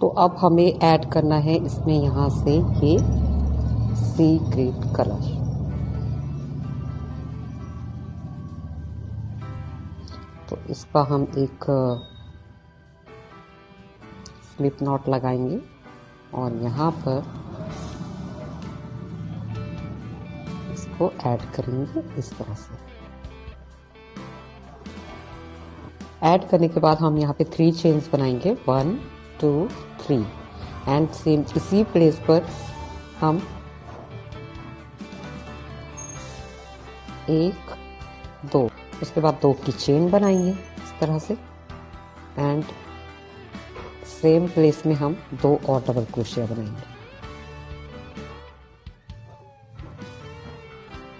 तो अब हमें ऐड करना है इसमें यहाँ से ये सी ग्रीन कलर। तो इसका हम एक स्लिप नॉट लगाएंगे और यहाँ पर इसको ऐड करेंगे इस तरह से। ऐड करने के बाद हम यहाँ पे 3 चेन्स बनाएंगे, 1 2 3 एंड सेम इसी प्लेस पर हम 1 2, उसके बाद 2 की चेन बनाएंगे इस तरह से एंड सेम प्लेस में हम 2 और डबल क्रोशिया बनाएंगे,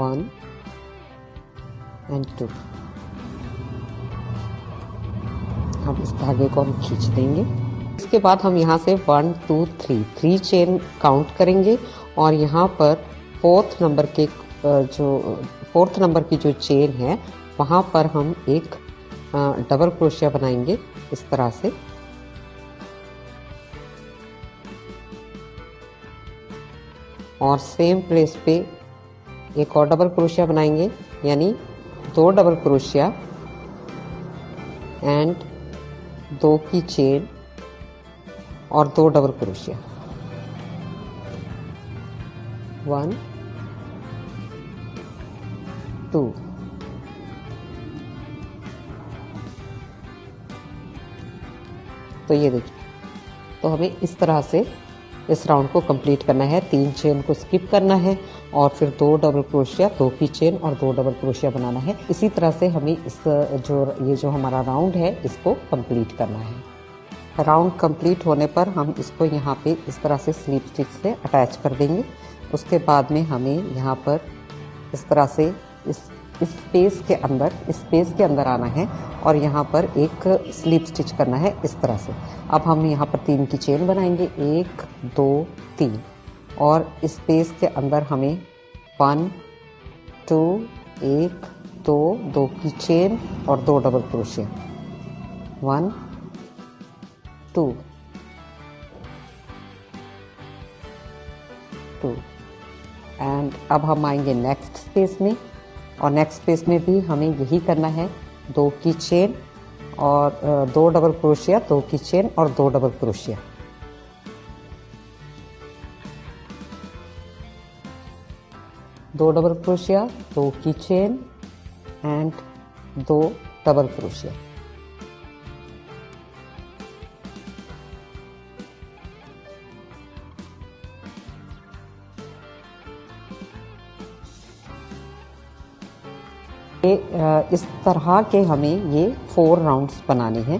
1 एंड 2। अब इस धागे को हम खींच देंगे। इसके बाद हम यहाँ से 1 2 3 चेन काउंट करेंगे और यहाँ पर फोर्थ नंबर की जो चेन है वहाँ पर हम एक डबल क्रोशिया बनाएंगे इस तरह से और सेम प्लेस पे एक और डबल क्रोशिया बनाएंगे, यानी 2 डबल क्रोशिया एंड 2 की चेन और 2 डबल क्रोशिया, 1 2। तो ये देखिए, तो हमें इस तरह से इस राउंड को कंप्लीट करना है। 3 चेन को स्किप करना है और फिर 2 डबल क्रोशिया, 2 की चेन और 2 डबल क्रोशिया बनाना है। इसी तरह से हमें ये जो हमारा राउंड है इसको कंप्लीट करना है। राउंड कंप्लीट होने पर हम इसको यहाँ पे इस तरह से स्लिप स्टिच से अटैच कर देंगे। उसके बाद में हमें यहाँ पर इस तरह से इस स्पेस के अंदर आना है और यहाँ पर एक स्लिप स्टिच करना है इस तरह से। अब हम यहाँ पर 3 की चेन बनाएंगे, 1 2 3 और स्पेस के अंदर हमें 1 2 1 2 2 की चेन और 2 डबल क्रोशिया, 1 2 2 एंड अब हम आएंगे नेक्स्ट स्पेस में और नेक्स्ट स्पेस में भी हमें यही करना है, 2 की चेन और 2 डबल क्रोशिया, 2 की चेन और 2 डबल क्रोशिया, 2 डबल क्रोशिया, 2 की चेन एंड 2 डबल क्रोशिया। इस तरह के हमें ये 4 राउंड्स बनाने हैं।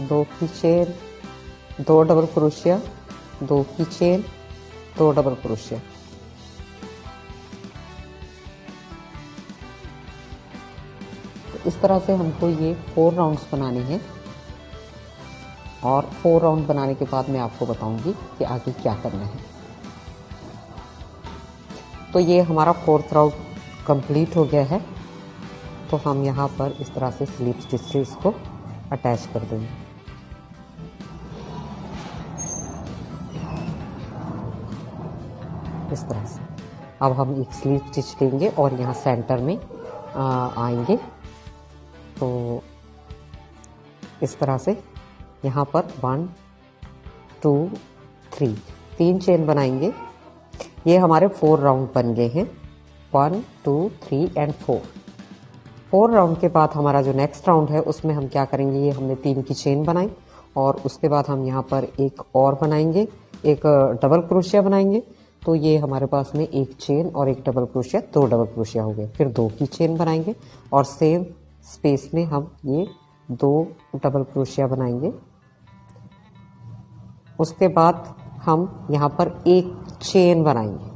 दो की चेन, 2 डबल क्रोशिया, 2 की चेन, 2 डबल क्रोशिया। तो इस तरह से हमको ये 4 राउंड्स बनाने हैं और 4 राउंड बनाने के बाद मैं आपको बताऊंगी कि आगे क्या करना है। तो ये हमारा 4th राउंड कंप्लीट हो गया है। तो हम यहाँ पर इस तरह से स्लिप स्टिच से इसको अटैच कर देंगे। इस तरह से अब हम एक स्लिप स्टिच देंगे और यहाँ सेंटर में आएंगे। तो इस तरह से यहाँ पर 1 2 3 चेन बनाएंगे। ये हमारे 4 राउंड बन गए हैं, 1 2 3 एंड 4 राउंड के बाद हमारा जो नेक्स्ट राउंड है उसमें हम क्या करेंगे, ये हमने 3 की चेन बनाई और उसके बाद हम यहाँ पर एक और बनाएंगे, एक डबल क्रोशिया बनाएंगे। तो ये हमारे पास में एक चेन और एक डबल क्रोशिया, 2 डबल क्रोशिया हो गए। फिर 2 की चेन बनाएंगे और सेम स्पेस में हम ये 2 डबल क्रोशिया बनाएंगे। उसके बाद हम यहाँ पर एक चेन बनाएंगे।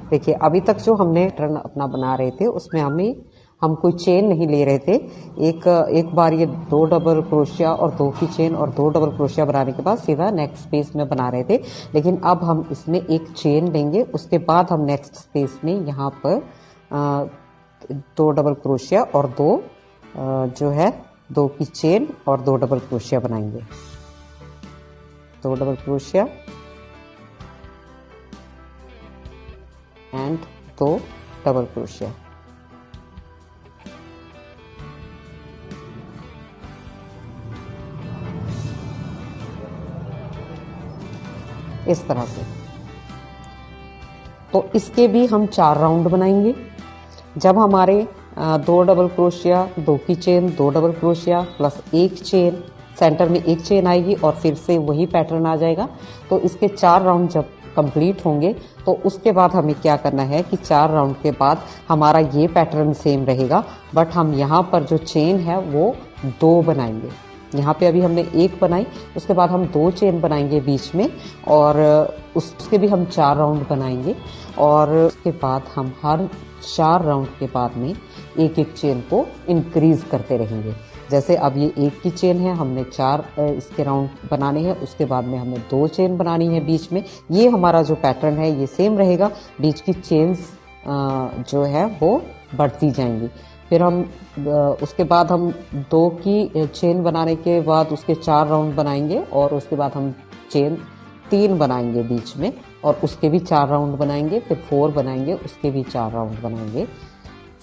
देखिए, अभी तक जो हमने पैटर्न अपना बना रहे थे उसमें हम कोई चेन नहीं ले रहे थे। एक बार ये 2 डबल क्रोशिया और 2 की चेन और 2 डबल क्रोशिया बनाने के बाद सीधा नेक्स्ट स्पेस में बना रहे थे, लेकिन अब हम इसमें एक चेन लेंगे। उसके बाद हम नेक्स्ट स्पेस में यहाँ पर दो डबल क्रोशिया और दो जो है 2 की चेन और 2 डबल क्रोशिया बनाएंगे। 2 double crochet and 2 double crochet. इस तरह से। तो इसके भी हम 4 राउंड बनाएंगे। जब हमारे 2 डबल क्रोशिया, 2 की chain, 2 double crochet plus 1 chain, centre में 1 चेन आएगी और फिर से वही पैटर्न आ जाएगा। तो इसके 4 राउंड जब कंप्लीट होंगे तो उसके बाद हमें क्या करना है कि 4 राउंड के बाद हमारा ये पैटर्न सेम रहेगा, बट हम यहाँ पर जो चेन है वो 2 बनाएंगे। यहाँ पे अभी हमने 1 बनाई, उसके बाद हम 2 चेन बनाएंगे बीच में और उसके भी हम 4 राउंड बनाएंगे और उसके बाद हम हर 4 राउंड के बाद में एक एक चेन को इंक्रीज करते रहेंगे। जैसे अब ये 1 की चेन है, हमने 4 इसके राउंड बनाने हैं, उसके बाद में हमें 2 चेन बनानी है बीच में। ये हमारा जो पैटर्न है ये सेम रहेगा, बीच की चेन्स जो है वो बढ़ती जाएंगी। फिर हम उसके बाद हम 2 की चेन बनाने के बाद उसके 4 राउंड बनाएंगे और उसके बाद हम चेन 3 बनाएंगे बीच में और उसके भी 4 राउंड बनाएंगे। फिर 4 बनाएंगे, उसके भी 4 राउंड बनाएंगे।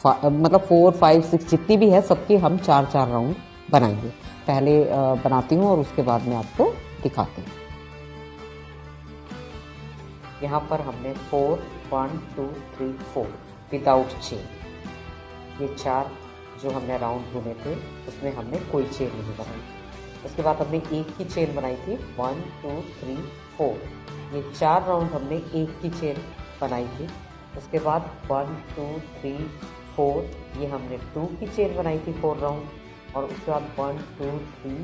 मतलब 4, 5, 6 जितनी भी है सबके हम 4-4 राउंड बनाएंगे। पहले बनाती हूँ और उसके बाद में आपको दिखाती हूँ। यहाँ पर हमने 4, 1, 2, 3, 4 विदाउट चेन, ये 4 जो हमने राउंड बुने थे उसमें हमने कोई चेन नहीं बनाई। उसके बाद हमने 1 की चेन बनाई थी, 1, 2, 3, 4। ये 4 राउंड हमने 1 की चेन बनाई थी। उसके बाद 1, 2, 3, 4 ये हमने 2 की चेन बनाई थी 4 राउंड और उसके बाद 1, 2, 3,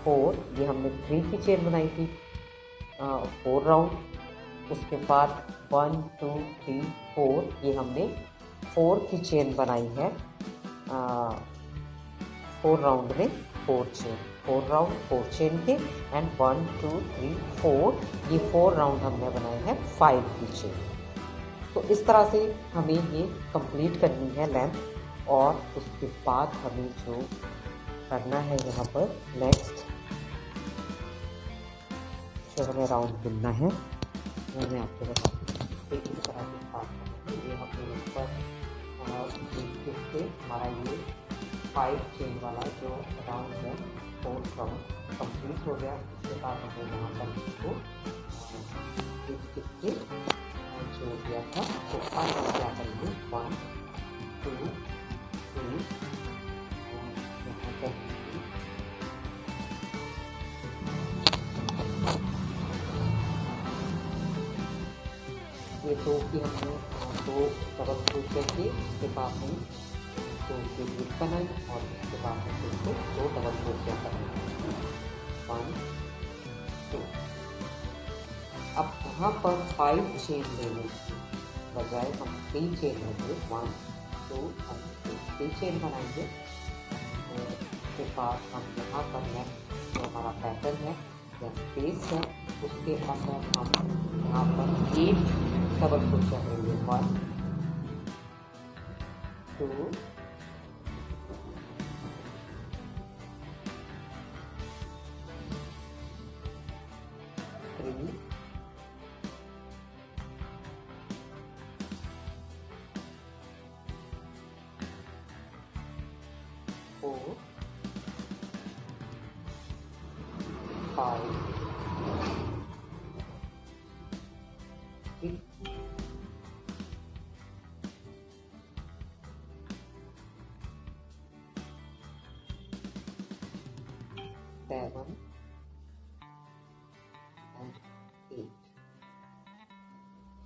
4 ये हमने 3 की चेन बनाई थी 4 राउंड। उसके बाद 1, 2, 3, 4 ये हमने 4 की चेन बनाई है 4 राउंड में 4 चेन, 4 राउंड 4 चेन के एंड 1, 2, 3, 4 ये 4 राउंड हमने बनाए हैं 5 की चेन। तो इस तरह से हमें ये कंप्लीट करनी है लेंथ और उसके बाद हमें जो करना है यहाँ पर नेक्स्ट जो हमें राउंड बुनना है वो मैं आपको बताती हूँ। इस तरह से बात ये हमने ऊपर से हमारा ये 5 चेन वाला जो राउंड है 4 राउंड कंप्लीट हो गया। उसके बाद हमने यहाँ पर इसको जोड़ दिया था। तो अब हम क्या करेंगे 1, 2, 3 ये 2 की हमने 2 डबल क्रोशिया की, उसके बाद हम 2 की ग्रुप बनाई और उसके बाद हम इसको 2 डबल क्रोशिया बनाएंगे 1, 2। अब यहाँ पर 5 चेन लेने की बजाय हम 3 चेन लेंगे 1, 2 और 3 चेन बनाएंगे। उसके बाद हम यहाँ पर नेक्स्ट जो हमारा पैटर्न है या स्पेस है उसके अंदर हम यहाँ पर 8 डबल क्रोशिया करेंगे 1, 2, 3, 4, 5, 6, 7 and 8।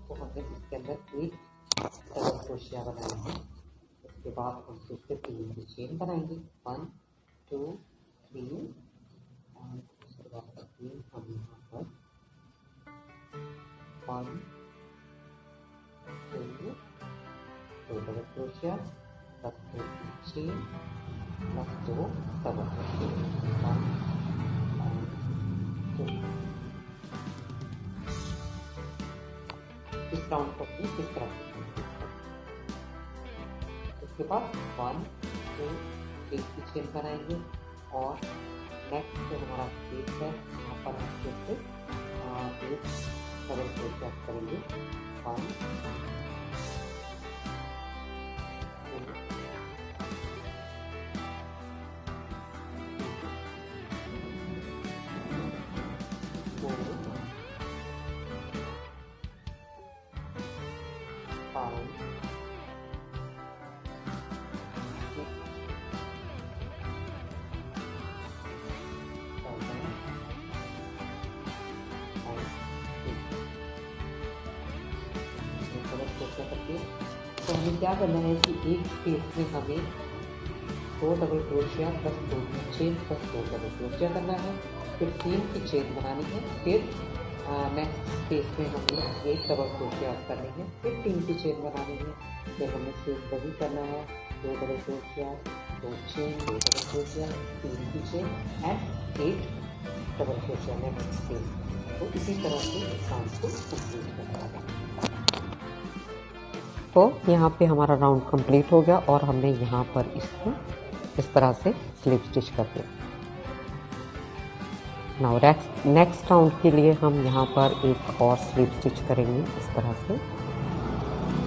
तो हमने इसके अंदर 1 डबल क्रोशिया बनाया है। उसके बाद हम फिर से 3 की चेन बनाएंगे 1, 2, 3 और उसके बाद अगेन हम यहाँ पर 1, 2 डबल क्रोशिया प्लस 2 की चेन प्लस 2 डबल क्रोशिया 1 और 2। इस राउंड को इस तरह से उसके बाद 1 2 एक की चेन बनाएंगे और नेक्स्ट जो हमारा स्पेस है यहाँ पर हम फिर से एक डबल क्रोशिया करेंगे 1 2 4 5 करके तो हमें क्या करना है कि एक स्पेस में हमें 2 डबल क्रोशिया प्लस 2 की चेन प्लस 2 डबल क्रोशिया करना है, फिर 3 की चेन बनानी है, फिर नेक्स्ट स्पेस में हमें एक डबल क्रोशिया करनी है, फिर 3 की चेन बनानी है, फिर हमें सेम वही करना है 2 double crochet 2 chain 2 double crochet 3 की chain and 8 double crochet next space. तो इसी तरह से काम को कंप्लीट करना है। तो यहाँ पे हमारा राउंड कंप्लीट हो गया और हमने यहाँ पर इसको इस तरह से स्लिप स्टिच कर दिया। नाउ नेक्स्ट राउंड के लिए हम यहाँ पर एक और स्लिप स्टिच करेंगे इस तरह से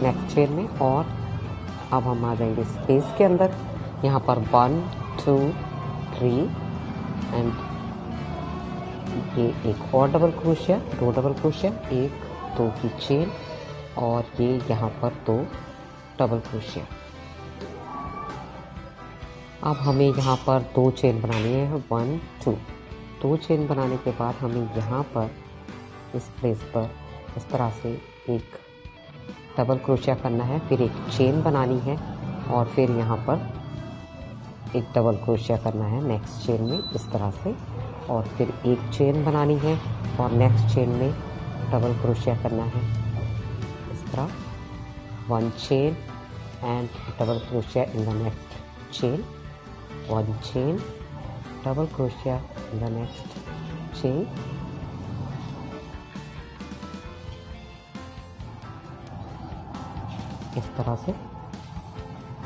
नेक्स्ट चेन में, और अब हम आ जाएंगे स्पेस के अंदर। यहाँ पर 1 2 3 एंड ये एक और डबल क्रोशिया 2 डबल क्रोशिया 1 2 की चेन और ये यहाँ पर 2 डबल क्रोशिया। अब हमें यहाँ पर 2 चेन बनानी है 1 2 2 चेन बनाने के बाद हमें यहाँ पर इस प्लेस पर इस तरह से एक डबल क्रोशिया करना है, फिर एक चेन बनानी है और फिर यहाँ पर एक डबल क्रोशिया करना है नेक्स्ट चेन में इस तरह से, और फिर एक चेन बनानी है और नेक्स्ट चेन में डबल क्रोशिया करना है इस तरह 1 chain and double crochet in the next chain 1 chain double crochet in the next chain इस तरह से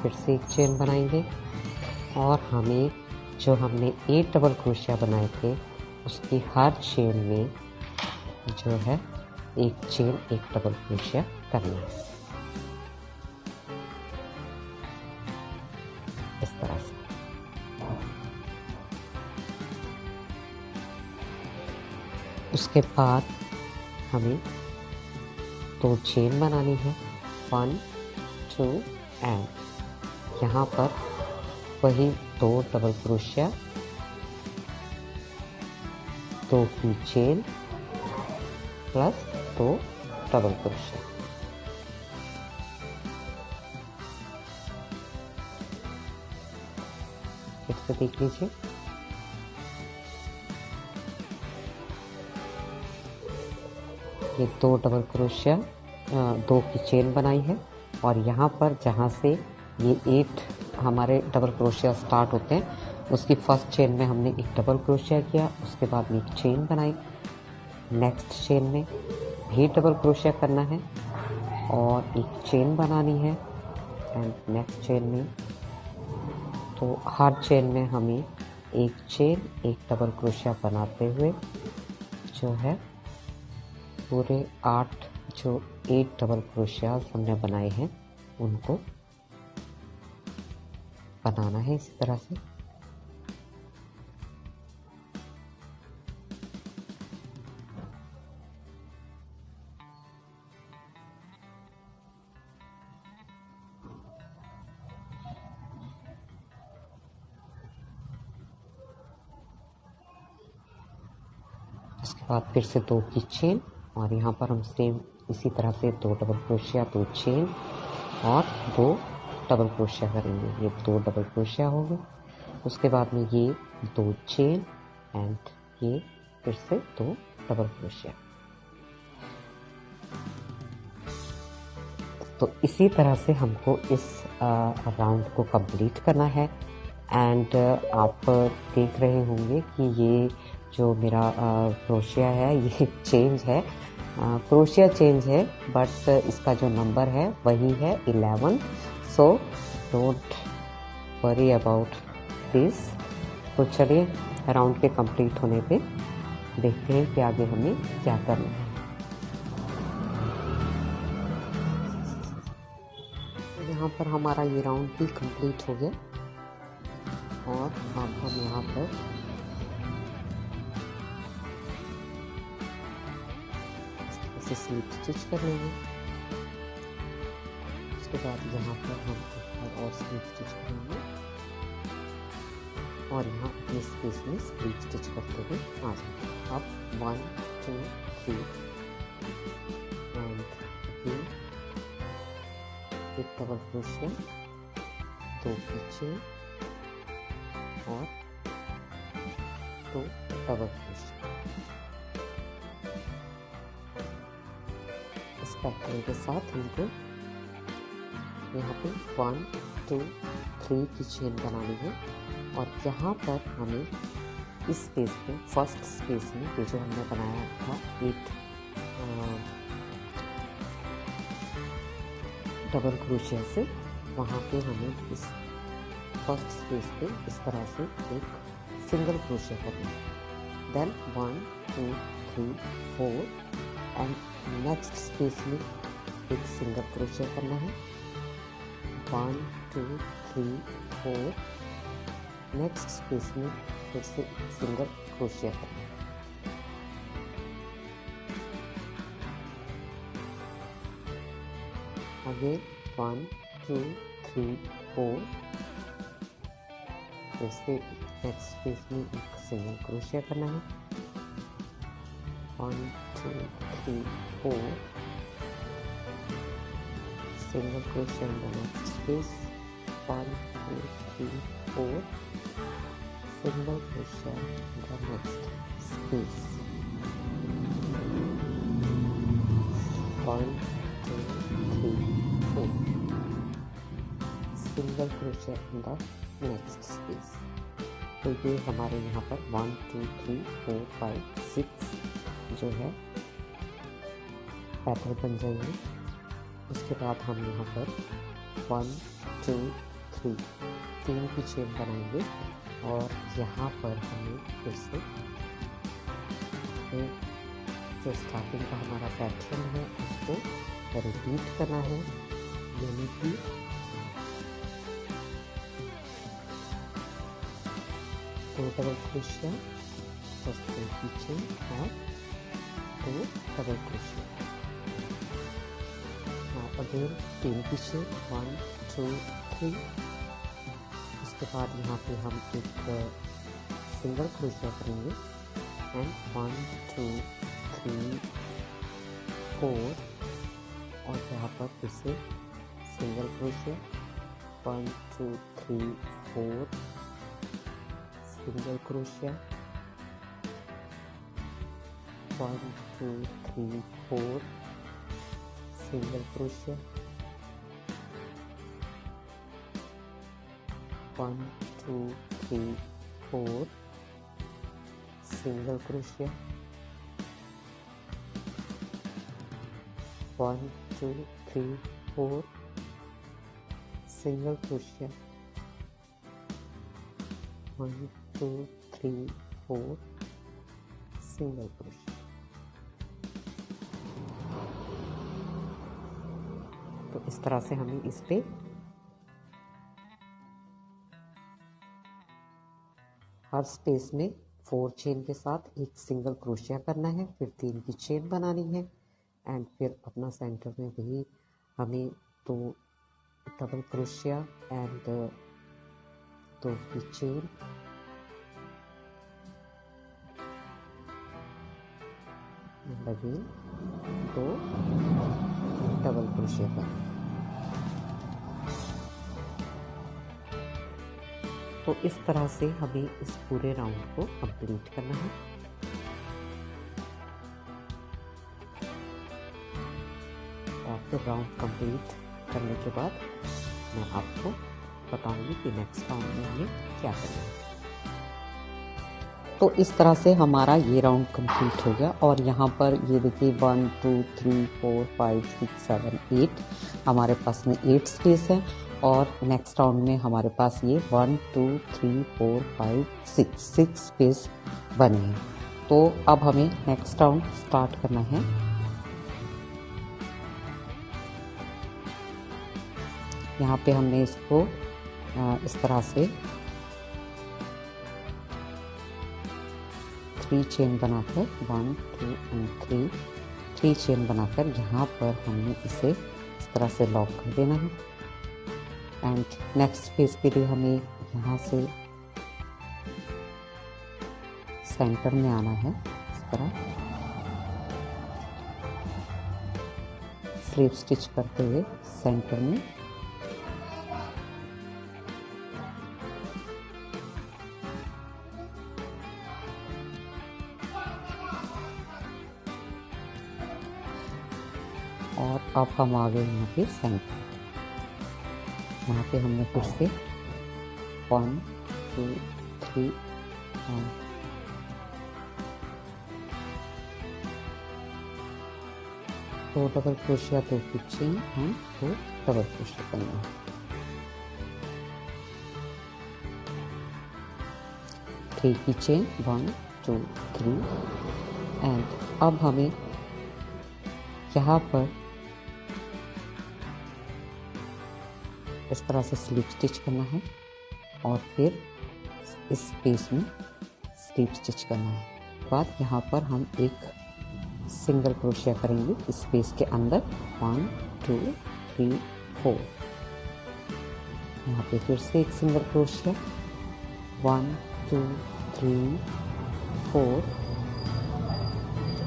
फिर से एक चेन बनाएंगे और हमें जो हमने 8 डबल क्रोशिया बनाए थे उसकी हर चेन में जो है एक चेन एक डबल क्रोशिया करना है इस तरह से। उसके बाद हमें 2 चेन बनानी है 1 2 एंड यहाँ पर वही 2 डबल क्रोशिया 2 की चेन प्लस 2 डबल क्रोशिया। फिर से देख लीजिए ये 2 डबल क्रोशिया 2 की चेन बनाई है और यहाँ पर जहाँ से ये 8 हमारे डबल क्रोशिया स्टार्ट होते हैं उसकी फर्स्ट चेन में हमने एक डबल क्रोशिया किया, उसके बाद में एक चेन बनाई, नेक्स्ट चेन में भी डबल क्रोशिया करना है और एक चेन बनानी है एंड नेक्स्ट चेन में, तो हर चेन में हमें एक चेन एक डबल क्रोशिया बनाते हुए जो है पूरे 8 डबल क्रोशिया हमने बनाए हैं उनको बनाना है इसी तरह से। उसके बाद फिर से 2 की चेन और यहाँ पर हम सेम इसी तरह से 2 डबल क्रोशिया 2 चेन और 2 डबल क्रोशिया करेंगे। ये 2 डबल क्रोशिया हो गए, उसके बाद में ये 2 चेन एंड ये फिर से 2 डबल क्रोशिया। तो इसी तरह से हमको इस राउंड को कंप्लीट करना है एंड आप देख रहे होंगे कि ये जो मेरा क्रोशिया है ये चेंज है, क्रोशिया चेंज है बट इसका जो नंबर है वही है 11। So don't worry about this. तो चलिए राउंड के कंप्लीट होने पे देखते हैं कि आगे हमें क्या करना है। तो यहाँ पर हमारा ये राउंड भी कंप्लीट हो गया और अब हम यहाँ पर इसे स्लिप स्टिच कर लेंगे। उसके बाद यहाँ पर हम और स्लिप स्टिच करेंगे और यहाँ अपने स्पेस में स्लिप स्टिच करते हुए आ जाएंगे। अब 1 2 3 एंड अगेन एक डबल क्रोशिया, 2 पीछे और 2 डबल क्रोशिया। इस पैटर्न के साथ हमको यहाँ पे 1 2 3 की चेन बनानी है और यहाँ पर हमें इस स्पेस में फर्स्ट स्पेस में ये जो हमने बनाया था 8 डबल क्रोशिया से, वहाँ पे हमें इस फर्स्ट स्पेस पे इस तरह से एक सिंगल क्रोशिया करना है। देन 1 2 3 4 एंड नेक्स्ट स्पेस में एक सिंगल क्रोशिया करना है। 1 2 3 4 नेक्स्ट स्पेस में फिर से एक सिंगल क्रोशिया करना है। आगे 1 2 3 4 फिर से नेक्स्ट स्पेस में एक सिंगल क्रोशिया करना है। 1 2 3 4 single crochet in the next space, 1 2 3 4 single crochet in the next space, 1 2 3 4 single crochet in the next space। तो ये हमारे यहाँ पर 1 2 3 4 5 6 जो है पैटर्न बन जाएंगे। उसके बाद हम यहाँ पर 1 2 3 3 की चेन बनाएंगे और यहाँ पर हमें फिर से जो स्टार्टिंग का हमारा पैटर्न है उसको रिपीट करना है, यानी कि दो डबल क्रोशिया, फर्स्ट 2 की चेन और 2 डबल क्रोशिया। अगेन 3 की चेन, 1 2 3। उसके बाद यहाँ पे हम एक सिंगल क्रोशिया करेंगे एंड 1 2 3 4 और यहाँ पर फिर से single crochet, 1 2 3 4 single crochet, 1 2 3 4 single crochet, 1 2 3 4 single crochet, 1 2 3 4 single crochet, 1 2 3 4 single crochet. तो इस तरह से हमें इस पे हर स्पेस में 4 चेन के साथ एक सिंगल क्रोशिया करना है, फिर 3 की चेन बनानी है एंड फिर अपना सेंटर में भी हमें 2 डबल क्रोशिया एंड 2 की chain and again 2 double crochet करना। तो इस तरह से हमें इस पूरे राउंड को कंप्लीट करना है। और फिर राउंड कंप्लीट करने के बाद मैं आपको बताऊंगी कि नेक्स्ट राउंड में हमें क्या करना है। तो इस तरह से हमारा ये राउंड कंप्लीट हो गया और यहाँ पर ये देखिए 1 2 3 4 5 6 7 8 हमारे पास में 8 स्पेस है और नेक्स्ट राउंड में हमारे पास ये 1 2 3 4 5 6 स्पेस बने हैं। तो अब हमें नेक्स्ट राउंड स्टार्ट करना है। यहाँ पे हमने इसको इस तरह से 3 चेन बनाकर 1 2 और 3 चेन बनाकर यहाँ पर हमने इसे इस तरह से लॉक कर देना है। एंड नेक्स्ट फेज के लिए हमें यहाँ से सेंटर में आना है। इस तरह स्लिप स्टिच करते हुए सेंटर में और अब हम आ गए यहाँ पे सेंटर। यहाँ पे हमने फिर से 1 2 3 2 डबल क्रोशिया 2 की चेन एंड 2 डबल क्रोशिया करना है। 3 की चेन 1 2 3 एंड अब हमें यहाँ पर इस तरह से स्लिप स्टिच करना है और फिर इस स्पेस में स्लिप स्टिच करना है। बाद यहाँ पर हम एक सिंगल क्रोशिया करेंगे इस स्पेस के अंदर 1 2 3 4। यहाँ पे फिर से एक सिंगल क्रोशिया 1 2 3 4।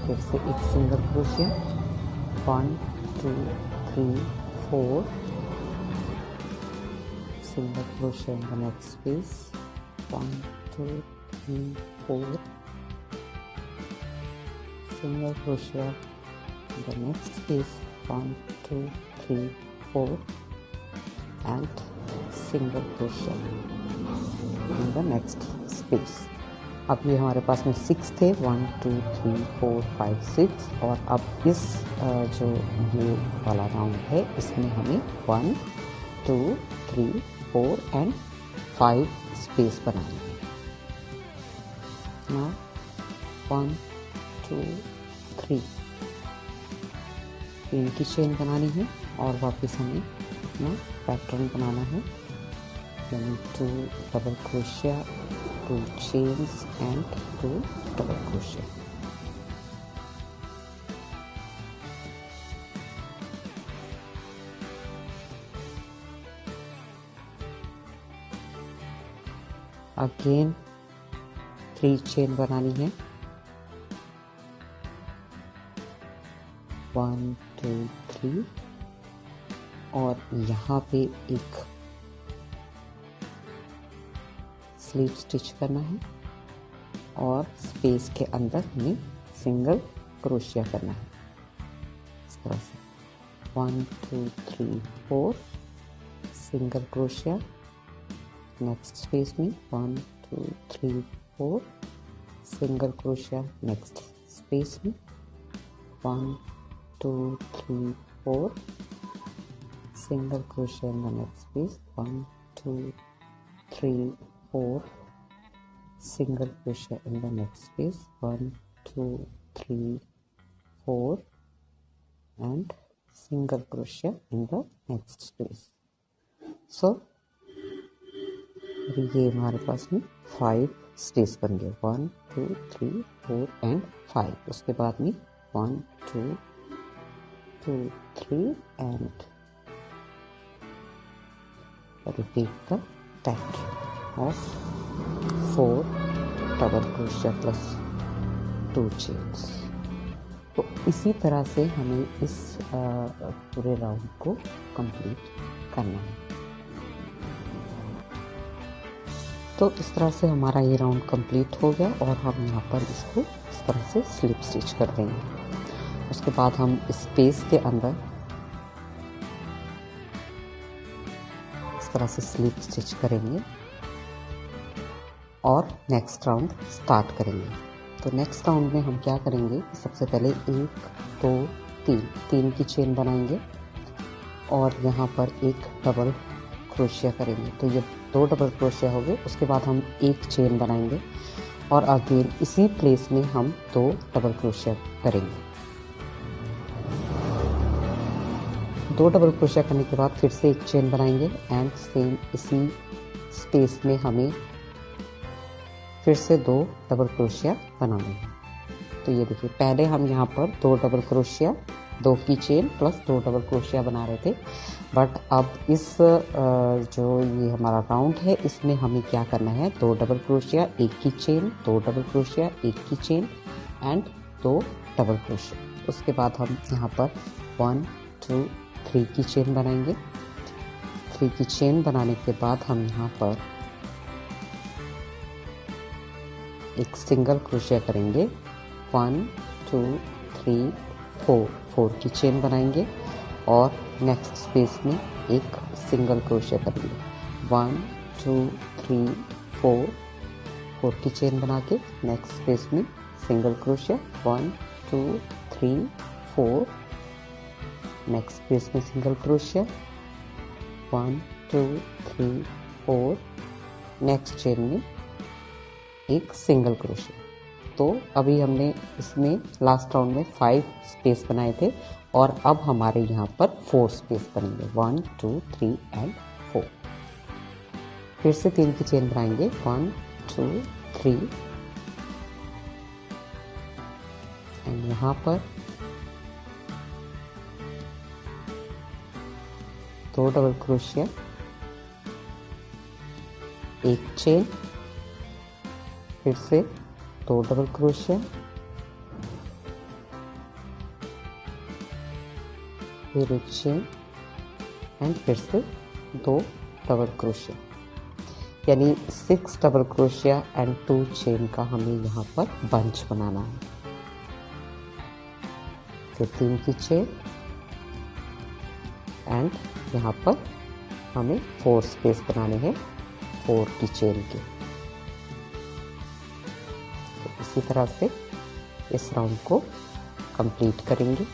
फिर से एक single crochet 1 2 3 4। Single crochet in the next space 1 2 3 4, single crochet in the next space 1 2 3 4 and single crochet in the next space। अब ये हमारे पास में 6 थे 1 2 3 4 5 6 और अब इस जो ये वाला राउंड है इसमें हमें 1 2 3 4 and 5 स्पेस बनानी है। Now 1 2 3 3 की चेन बनानी है और वापस हमें अपना पैटर्न बनाना है। 2 double crochet 2 chains and 2 double crochet. Again 3 chain बनानी है 1 2 3 और यहाँ पे एक स्लीव स्टिच करना है और स्पेस के अंदर हमें सिंगल क्रोशिया करना है इस तरह से 1 2 3 4 सिंगल क्रोशिया। नेक्स्ट स्पेस में 1 2 3 4 सिंगल क्रोशिया। नेक्स्ट स्पेस में 1 2 3 4 single crochet in the next space 1 2 3 4 single crochet in the next space 1 2 3 4 and single crochet in the next space। so ये हमारे पास में 5 स्पेस बन गए 1 2 3 4 एंड 5। उसके बाद में 1 2 2 3 and repeat the pattern of 4 double crochet plus 2 chains. तो इसी तरह से हमें इस पूरे राउंड को कंप्लीट करना है। तो इस तरह से हमारा ये राउंड कंप्लीट हो गया और हम यहाँ पर इसको इस तरह से स्लिप स्टिच कर देंगे। उसके बाद हम स्पेस के अंदर इस तरह से स्लिप स्टिच करेंगे और नेक्स्ट राउंड स्टार्ट करेंगे। तो नेक्स्ट राउंड में हम क्या करेंगे, सबसे पहले 1 2 3 की चेन बनाएंगे और यहाँ पर एक डबल क्रोशिया करेंगे। तो ये 2 डबल क्रोशिया हो गए। उसके बाद हम एक चेन बनाएंगे और अगेन इसी प्लेस में हम 2 डबल क्रोशिया करेंगे। 2 डबल क्रोशिया करने के बाद फिर से एक चेन बनाएंगे एंड सेम इसी स्पेस में हमें फिर से 2 डबल क्रोशिया बनाने हैं। तो ये देखिए, पहले हम यहाँ पर 2 डबल क्रोशिया, 2 की चेन प्लस 2 डबल क्रोशिया बना रहे थे, बट अब इस जो ये हमारा राउंड है इसमें हमें क्या करना है, 2 डबल क्रोशिया, 1 की चेन, 2 डबल क्रोशिया, 1 की चेन एंड 2 डबल क्रोशिया। उसके बाद हम यहाँ पर 1 2 3 की चेन बनाएंगे। 3 की चेन बनाने के बाद हम यहाँ पर एक सिंगल क्रोशिया करेंगे। 1 2 3 4 की चेन बनाएंगे और नेक्स्ट स्पेस में एक सिंगल क्रोशिया करेंगे। 1 2 3 4 की चेन बना के नेक्स्ट स्पेस में सिंगल क्रोशिया। 1 2 3 4 नेक्स्ट स्पेस में सिंगल क्रोशिया। 1 2 3 4 नेक्स्ट चेन में एक सिंगल क्रोशिया। तो अभी हमने इसमें लास्ट राउंड में 5 स्पेस बनाए थे और अब हमारे यहाँ पर 4 स्पेस बनेंगे। 1 2 3 एंड 4। फिर से 3 की चेन बनाएंगे। 1 2 3 एंड यहाँ पर 2 डबल क्रोशिया, एक चेन, फिर से 2 डबल क्रोशिया, फिर एक चेन एंड फिर से 2 डबल क्रोशिया, यानी 6 डबल क्रोशिया एंड 2 चेन का हमें यहाँ पर बंच बनाना है। फिर 3 की चेन एंड यहाँ पर हमें 4 स्पेस बनाने हैं 4 की चेन के। तो इसी तरह से इस राउंड को कंप्लीट करेंगे।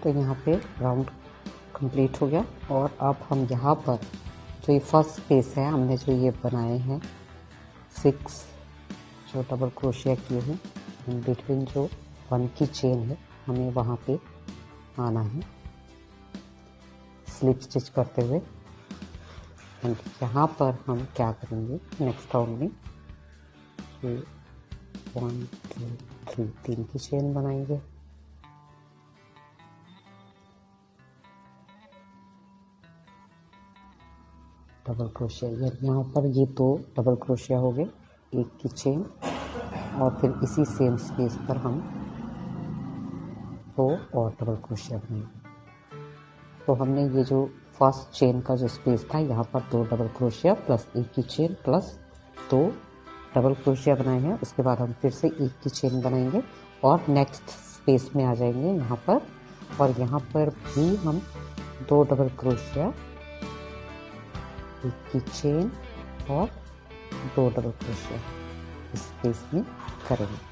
तो यहाँ पे राउंड कंप्लीट हो गया और अब हम यहाँ पर जो ये फर्स्ट स्पेस है हमने जो ये बनाए हैं 6 जो डबल क्रोशिया किए हैं, इन बिटवीन जो 1 की चेन है हमें वहाँ पे आना है स्लिप स्टिच करते हुए। एंड यहाँ पर हम क्या करेंगे नेक्स्ट राउंड में, 1 2 3 3 की चेन बनाएंगे, डबल क्रोशिया। यहाँ पर ये 2 डबल क्रोशिया हो गए, 1 की चेन और फिर इसी सेम स्पेस पर हम 2 और डबल क्रोशिया बनाएंगे। तो हमने ये जो फर्स्ट चेन का जो स्पेस था यहाँ पर 2 डबल क्रोशिया प्लस 1 की चेन प्लस 2 डबल क्रोशिया बनाए हैं। उसके बाद हम फिर से 1 की चेन बनाएंगे और नेक्स्ट स्पेस में आ जाएंगे यहाँ पर, और यहाँ पर भी हम 2 डबल क्रोशिया, 1 की चेन और 2 डबल क्रोशिया इस स्पेस में करेंगे।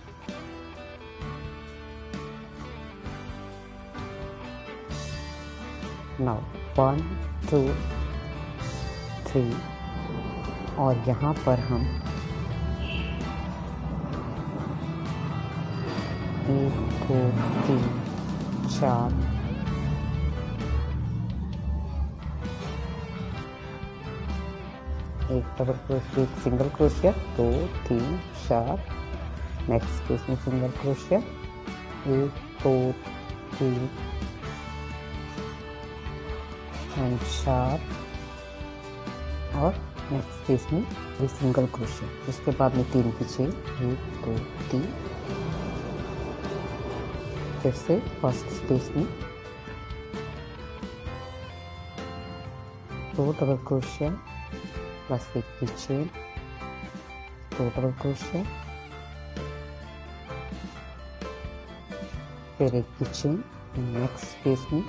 नाउ 1 2 3 और यहाँ पर हम 1 2 3 4 एक डबल क्रोशिया, एक सिंगल क्रोशिया, 2 3 4 नेक्स्ट स्पेस में सिंगल क्रोशिया, 1 2 3 एंड 4 और नेक्स्ट स्पेस में ये सिंगल क्रोशिया, उसके बाद में 3 की चेन, 1 2 3, फिर से फर्स्ट स्पेस में 2 डबल क्रोशिया प्लस 1 की चेन, 2 डबल क्रोशिया, फिर 1 की चेन, नेक्स्ट स्पेस में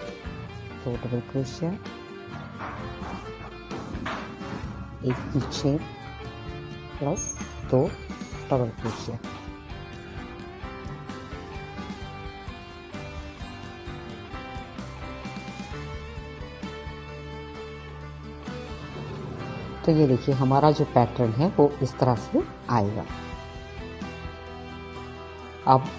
2 डबल क्रोशिया, 1 की चेन प्लस 2 डबल क्रोशिया। तो ये देखिए हमारा जो पैटर्न है वो इस तरह से आएगा। अब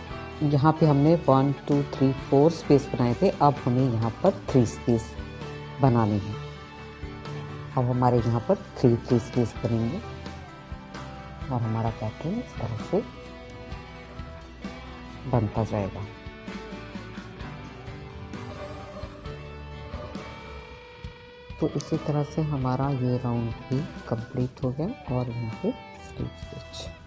यहाँ पे हमने 1 2 3 4 स्पेस बनाए थे, अब हमें यहाँ पर 3 स्पेस बनाने हैं। अब हमारे यहाँ पर 3 स्पेस बनेंगे और हमारा पैटर्न इस तरह से बनता जाएगा। तो इसी तरह से हमारा ये राउंड भी कंप्लीट हो गया और यहाँ पे स्लीव स्टिच।